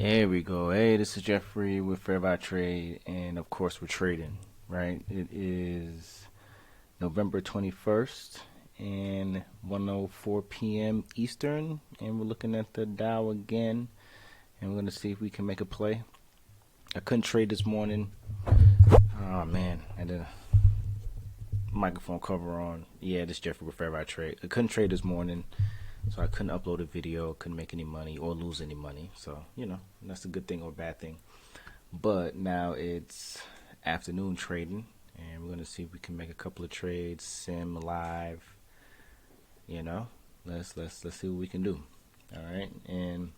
Here we go. Hey, this is Jeffrey with Fair Value Trade, and of course, we're trading, right? It is November 21st and 1:04 p.m. Eastern, and we're looking at the Dow again, and we're going to see if we can make a play. I couldn't trade this morning. Oh, man. I had a microphone cover on. Yeah, this is Jeffrey with Fair Value Trade. I couldn't trade this morning. So I couldn't upload a video, couldn't make any money or lose any money. So, that's a good thing or a bad thing. But now it's afternoon trading, and we're going to see if we can make a couple of trades, sim live. Let's see what we can do. All right, and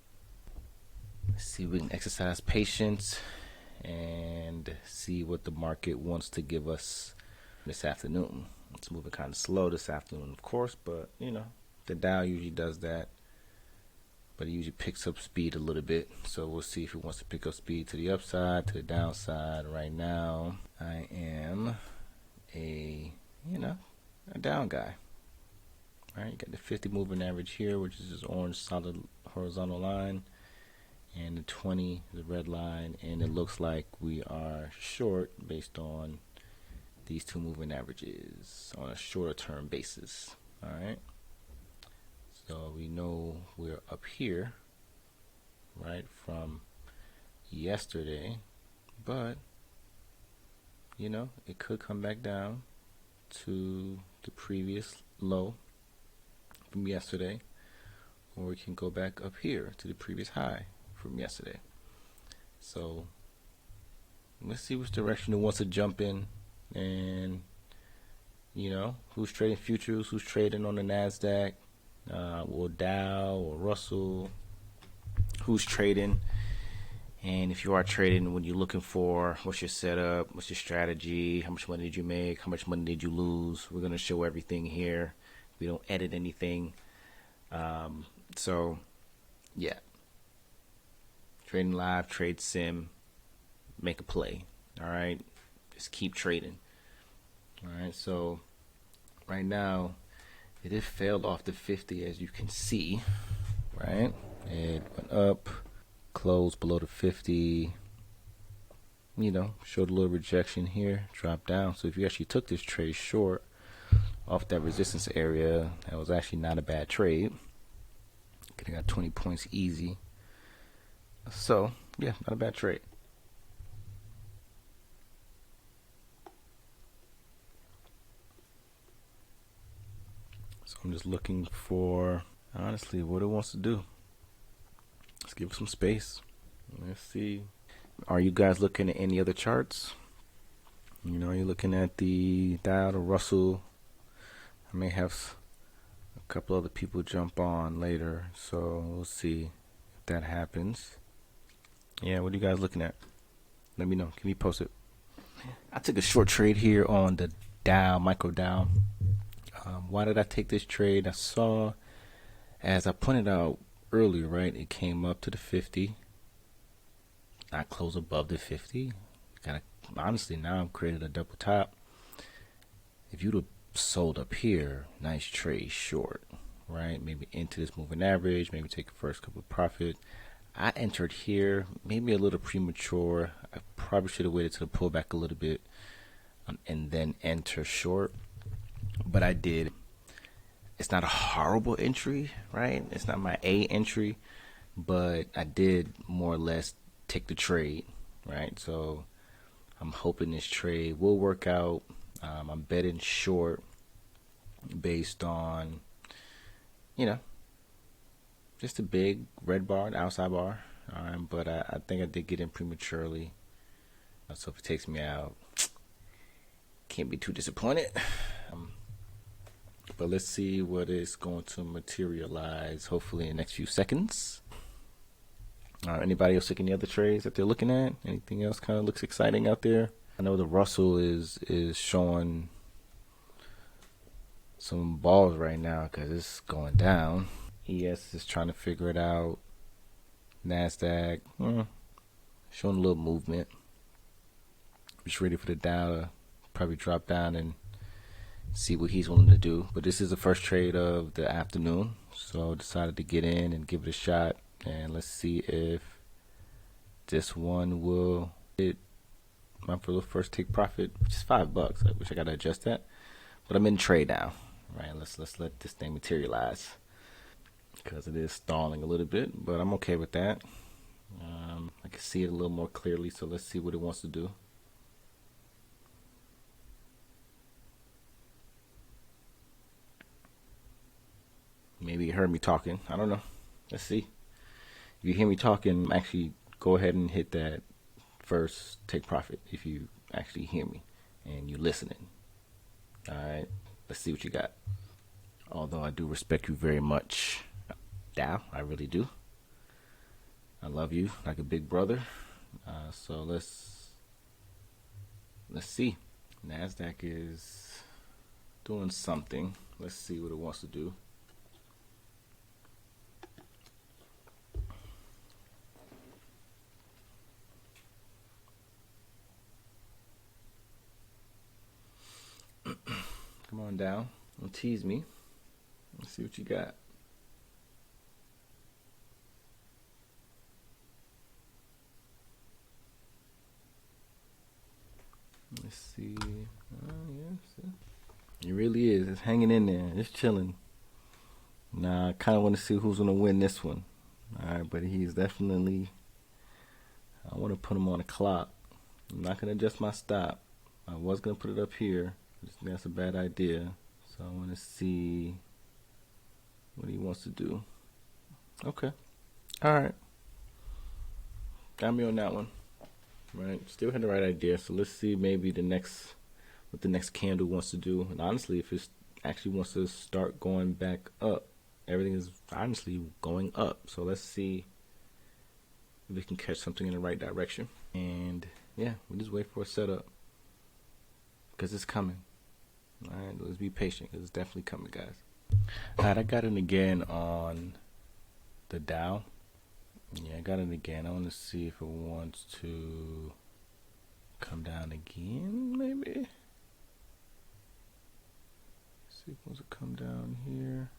let's see if we can exercise patience and see what the market wants to give us this afternoon. It's moving kind of slow this afternoon, of course, but the Dow usually does that, but it usually picks up speed a little bit. So we'll see if it wants to pick up speed to the upside, to the downside. Right now, I am a down guy. All right, you got the 50 moving average here, which is this orange solid horizontal line, and the 20, the red line, and it looks like we are short based on these two moving averages on a shorter term basis. All right. So we know we're up here, right, from yesterday, but, it could come back down to the previous low from yesterday, or we can go back up here to the previous high from yesterday. So let's see which direction it wants to jump in, and, who's trading futures, who's trading on the NASDAQ, or Dow or Russell, who's trading. And if you are trading, what you're looking for, what's your setup, what's your strategy, how much money did you make, how much money did you lose. We're going to show everything here. We don't edit anything. So yeah, trading live, trade sim, make a play. All right, just keep trading. All right, so right now it has failed off the 50, as you can see, right? It went up, closed below the 50, showed a little rejection here, dropped down. So if you actually took this trade short off that resistance area, that was actually not a bad trade. Could have got 20 points easy. So, yeah, not a bad trade. So I'm just looking for, honestly, what it wants to do. Let's give it some space. Let's see. Are you guys looking at any other charts? Are you looking at the Dow, the Russell? I may have a couple other people jump on later, so we'll see if that happens. Yeah, what are you guys looking at? Let me know. Can you post it? I took a short trade here on the Dow, micro Dow. Why did I take this trade? I saw, as I pointed out earlier, right, it came up to the 50. I closed above the 50. Kind of, honestly, now I've created a double top. If you'd have sold up here, nice trade short, right? Maybe into this moving average, maybe take the first couple of profit. I entered here, maybe a little premature. I probably should have waited till the pullback a little bit and then enter short. But I did. It's not a horrible entry, right? It's not my A entry, but I did more or less take the trade, right? So I'm hoping this trade will work out. I'm betting short based on, just a big red bar, the outside bar. But I think I did get in prematurely. So if it takes me out, can't be too disappointed. But let's see what is going to materialize, hopefully in the next few seconds. Anybody else taking any other trades that they're looking at? Anything else kind of looks exciting out there? I know the Russell is showing some balls right now because it's going down. ES is trying to figure it out. NASDAQ, showing a little movement. Just ready for the Dow to probably drop down and see what he's willing to do. But this is the first trade of the afternoon, so I decided to get in and give it a shot, and let's see if This one will hit my first take profit, which is $5. I wish I gotta adjust that, but I'm in trade now. Right, let's let this thing materialize because it is stalling a little bit, but I'm okay with that. I can see it a little more clearly, so let's see what it wants to do. Maybe you heard me talking. I don't know. Let's see. If you hear me talking, actually go ahead and hit that first take profit if you actually hear me and you listening. All right, let's see what you got. Although I do respect you very much, Dow, I really do. I love you like a big brother. So let's see. Nasdaq is doing something. Let's see what it wants to do. Come on down. Don't tease me. Let's see what you got. Let's see. Yes. It really is. It's hanging in there. It's chilling. Now, I kind of want to see who's going to win this one. All right, but he's definitely... I want to put him on a clock. I'm not going to adjust my stop. I was going to put it up here. That's a bad idea. So I want to see what he wants to do. Okay. All right. Got me on that one. Right. Still had the right idea. So let's see maybe what the next candle wants to do. And honestly, if it actually wants to start going back up, everything is honestly going up. So let's see if we can catch something in the right direction. And yeah, we just wait for a setup because it's coming. All right, let's be patient because it's definitely coming, guys. All right, I got it again on the Dow. Yeah, I got it again. I want to see if it wants to come down again, maybe. See if it wants to come down here.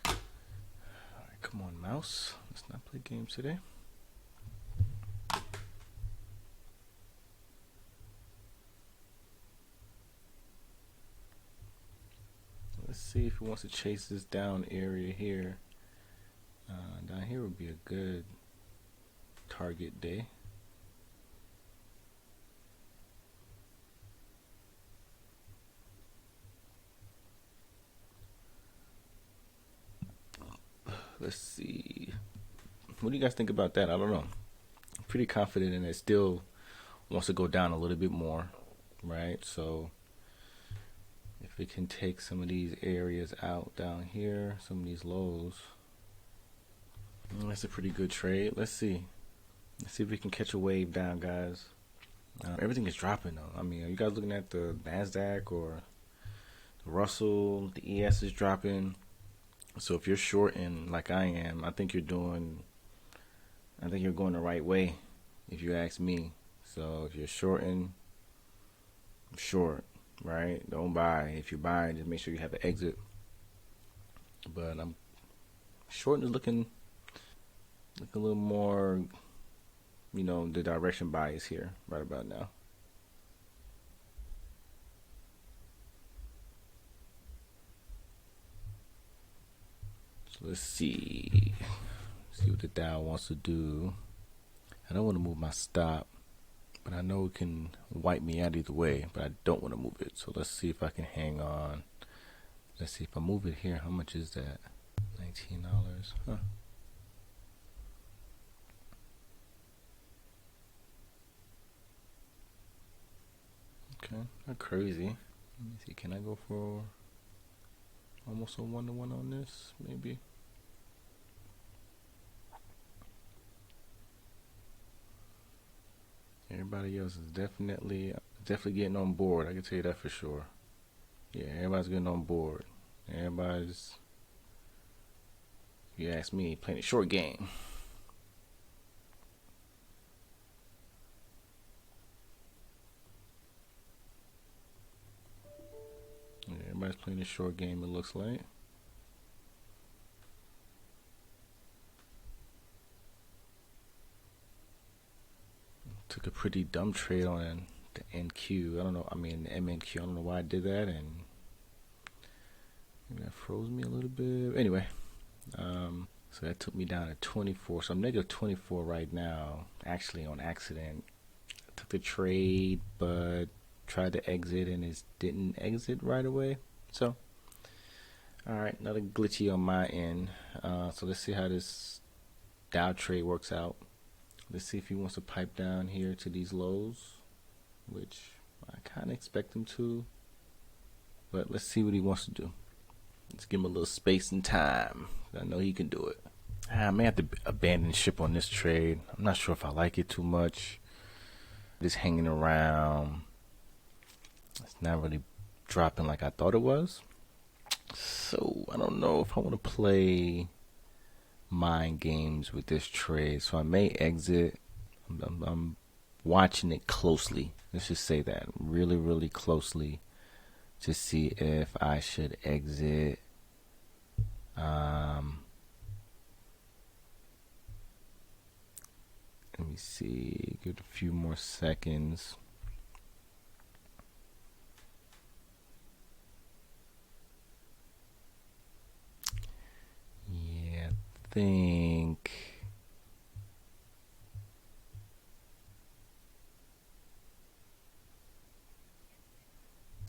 All right, come on, mouse. Let's not play games today. Let's see if it wants to chase this down area here. Down here would be a good target day. Let's see. What do you guys think about that? I don't know. I'm pretty confident in it. Still wants to go down a little bit more, right? So if we can take some of these areas out down here, some of these lows, that's a pretty good trade. Let's see. Let's see if we can catch a wave down, guys. Everything is dropping though. I mean, are you guys looking at the Nasdaq or the Russell? The ES is dropping. So if you're shorting like I am, I think you're going the right way, if you ask me. So if you're shorting, short, right? Don't buy. If you buy, just make sure you have an exit. But I'm shorting is looking a little more, the direction bias here right about now. So let's see what the Dow wants to do. I don't want to move my stop, but I know it can wipe me out either way, but I don't want to move it. So let's see if I can hang on. Let's see if I move it here. How much is that? $19. Huh. Okay, not crazy. Let me see. Can I go for almost a 1-to-1 on this? Maybe. Everybody else is definitely getting on board. I can tell you that for sure. Yeah, everybody's getting on board. Everybody's, if you ask me, playing a short game. Yeah, everybody's playing a short game, it looks like. Took a pretty dumb trade on the NQ. I don't know. I mean, the MNQ. I don't know why I did that, and maybe that froze me a little bit. Anyway, so that took me down to 24. So I'm negative 24 right now. Actually, on accident, I took the trade, but tried to exit, and it didn't exit right away. So, all right, another glitchy on my end. So let's see how this Dow trade works out. Let's see if he wants to pipe down here to these lows, which I kind of expect him to, but let's see what he wants to do. Let's give him a little space and time. I know he can do it. I may have to abandon ship on this trade. I'm not sure if I like it too much. Just hanging around. It's not really dropping like I thought it was. So I don't know if I want to play mind games with this trade, so I may exit. I'm watching it closely. Let's just say that really closely to see if I should exit. Let me see. Give it a few more seconds. Yeah, I think.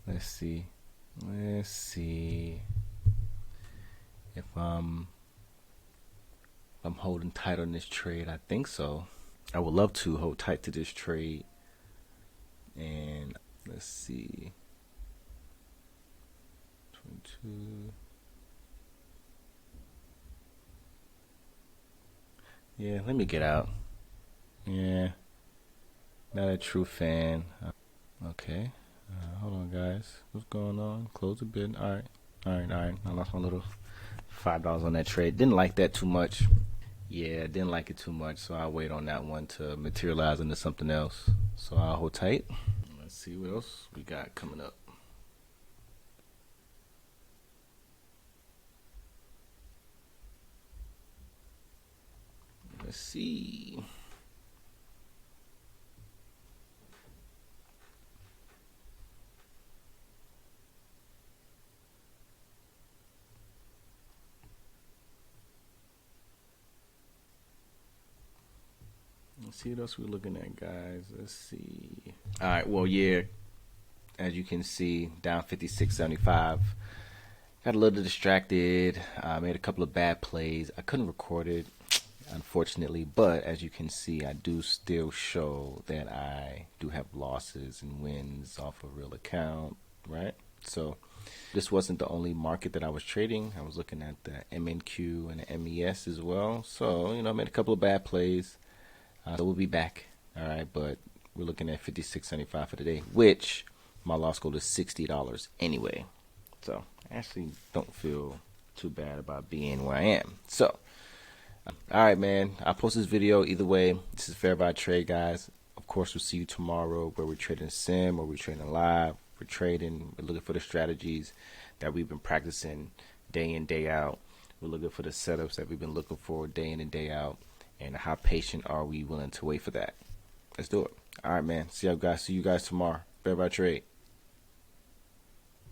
Let's see if I'm holding tight on this trade. I think so. I would love to hold tight to this trade. And let's see. 22. Yeah, let me get out. Yeah, not a true fan. Okay. Hold on, guys. What's going on? Close a bit. All right. I lost my little $5 on that trade. Didn't like that too much. Yeah, didn't like it too much, so I'll wait on that one to materialize into something else. So I'll hold tight. Let's see what else we got coming up. Let's see. Let's see what else we're looking at, guys. Let's see. All right, well, yeah, as you can see, down 56.75. Got a little distracted. Made a couple of bad plays. I couldn't record it, unfortunately, but as you can see, I do still show that I do have losses and wins off a real account, right? So this wasn't the only market that I was trading. I was looking at the MNQ and the MES as well. So, I made a couple of bad plays. So we'll be back, all right? But we're looking at 56.75 for today, which my loss goal is $60 anyway. So I actually don't feel too bad about being where I am. So, all right, man. I'll post this video either way. This is Fair Value Trade, guys. Of course, we'll see you tomorrow where we're trading sim or we're trading live. We're trading. We're looking for the strategies that we've been practicing day in, day out. We're looking for the setups that we've been looking for day in and day out. And how patient are we willing to wait for that? Let's do it. All right, man. See you guys tomorrow. Fair Value Trade.